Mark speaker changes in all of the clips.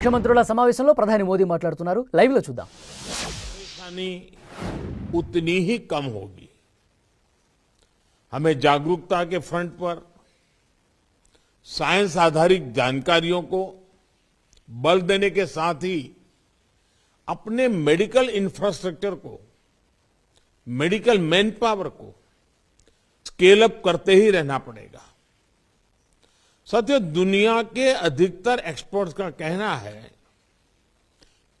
Speaker 1: ముఖ్యమంత్రుల సమావేశంలో ప్రధాని మోదీ మాట్లాడుతున్నారు. లైవ్ లో చూద్దాం.
Speaker 2: परेशानी उतनी ही कम होगी. हमें जागरूकता के फ्रंट पर साइंस आधारित जानकारियों को बल देने के साथ ही अपने मेडिकल इंफ्रास्ट्रक्चर को, मेडिकल मैन पावर को स्केल अप करते ही रहना पड़ेगा. साथियों, दुनिया के अधिकतर एक्सपर्ट्स का कहना है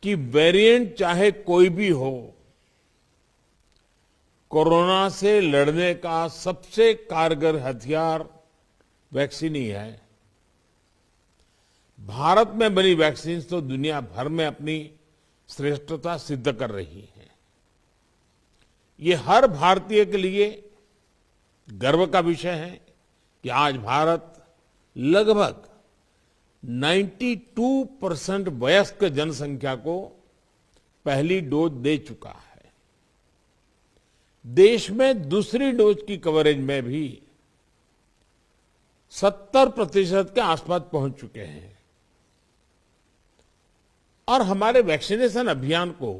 Speaker 2: कि वेरिएंट चाहे कोई भी हो, कोरोना से लड़ने का सबसे कारगर हथियार वैक्सीन ही है. भारत में बनी वैक्सीन तो दुनिया भर में अपनी श्रेष्ठता सिद्ध कर रही है. ये हर भारतीय के लिए गर्व का विषय है कि आज भारत लगभग 92% वयस्क जनसंख्या को पहली डोज दे चुका है. देश में दूसरी डोज की कवरेज में भी 70% के आसपास पहुंच चुके हैं. और हमारे वैक्सीनेशन अभियान को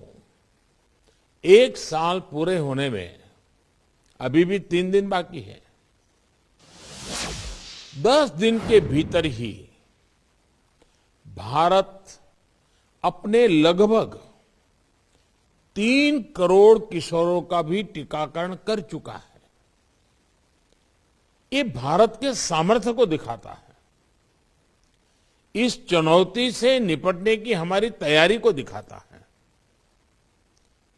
Speaker 2: 1 साल पूरे होने में अभी भी 3 दिन बाकी है. 10 दिन के भीतर ही भारत अपने लगभग 3 करोड़ किशोरों का भी टीकाकरण कर चुका है. ये भारत के सामर्थ्य को दिखाता है. इस चुनौती से निपटने की हमारी तैयारी को दिखाता है.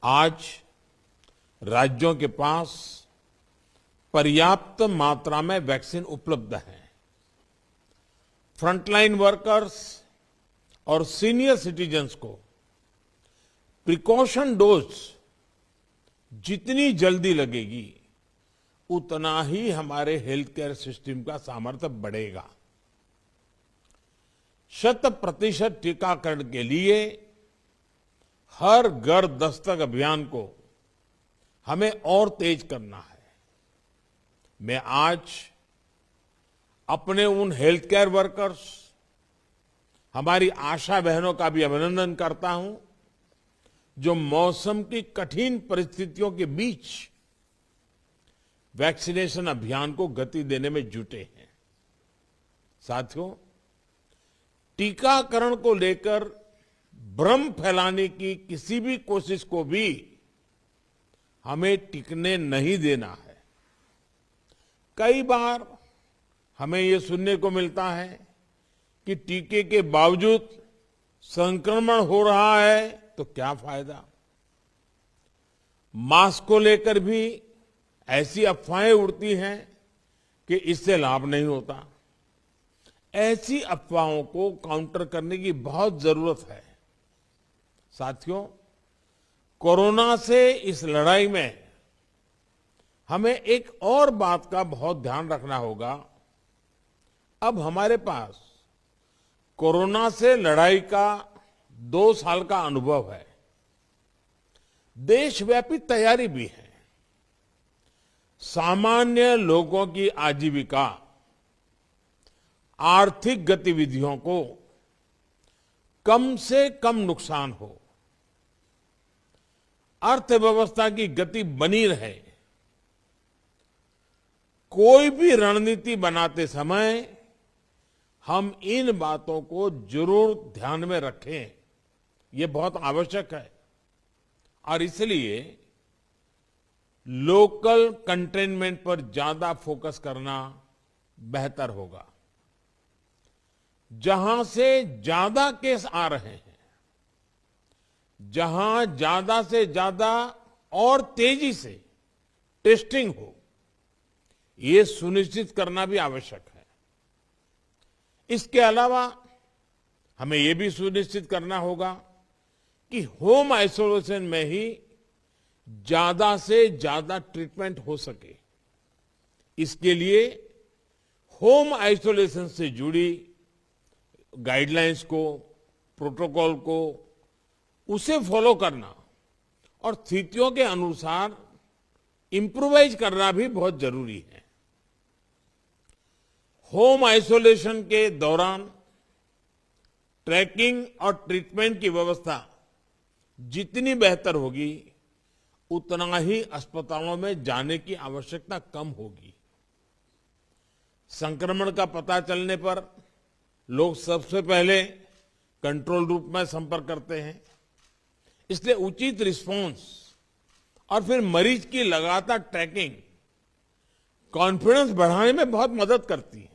Speaker 2: आज राज्यों के पास पर्याप्त मात्रा में वैक्सीन उपलब्ध है. फ्रंटलाइन वर्कर्स और सीनियर सिटीजन्स को प्रिकॉशन डोज जितनी जल्दी लगेगी उतना ही हमारे हेल्थ केयर सिस्टम का सामर्थ्य बढ़ेगा. 100% टीकाकरण के लिए हर घर दस्तक अभियान को हमें और तेज करना है. मैं आज अपने उन हेल्थ केयर वर्कर्स, हमारी आशा बहनों का भी अभिनंदन करता हूं जो मौसम की कठिन परिस्थितियों के बीच वैक्सीनेशन अभियान को गति देने में जुटे हैं. साथियों, टीकाकरण को लेकर भ्रम फैलाने की किसी भी कोशिश को भी हमें टिकने नहीं देना है. कई बार हमें ये सुनने को मिलता है कि टीके के बावजूद संक्रमण हो रहा है तो क्या फायदा. मास्क को लेकर भी ऐसी अफवाहें उड़ती हैं कि इससे लाभ नहीं होता. ऐसी अफवाहों को काउंटर करने की बहुत जरूरत है. साथियों, कोरोना से इस लड़ाई में हमें एक और बात का बहुत ध्यान रखना होगा. अब हमारे पास कोरोना से लड़ाई का 2 साल का अनुभव है. देशव्यापी तैयारी भी है. सामान्य लोगों की आजीविका, आर्थिक गतिविधियों को कम से कम नुकसान हो, अर्थव्यवस्था की गति बनी रहे, कोई भी रणनीति बनाते समय हम इन बातों को जरूर ध्यान में रखें. ये बहुत आवश्यक है. और इसलिए लोकल कंटेनमेंट पर ज्यादा फोकस करना बेहतर होगा. जहां से ज्यादा केस आ रहे हैं, जहां ज्यादा से ज्यादा और तेजी से टेस्टिंग हो, ये सुनिश्चित करना भी आवश्यक है. इसके अलावा हमें यह भी सुनिश्चित करना होगा कि होम आइसोलेशन में ही ज्यादा से ज्यादा ट्रीटमेंट हो सके. इसके लिए होम आइसोलेशन से जुड़ी गाइडलाइंस को, प्रोटोकॉल को, उसे फॉलो करना और स्थितियों के अनुसार इंप्रूवाइज करना भी बहुत जरूरी है. होम आइसोलेशन के दौरान ट्रैकिंग और ट्रीटमेंट की व्यवस्था जितनी बेहतर होगी उतना ही अस्पतालों में जाने की आवश्यकता कम होगी। संक्रमण का पता चलने पर लोग सबसे पहले कंट्रोल रूम में संपर्क करते हैं, इसलिए उचित रिस्पांस और फिर मरीज की लगातार ट्रैकिंग कॉन्फिडेंस बढ़ाने में बहुत मदद करती है।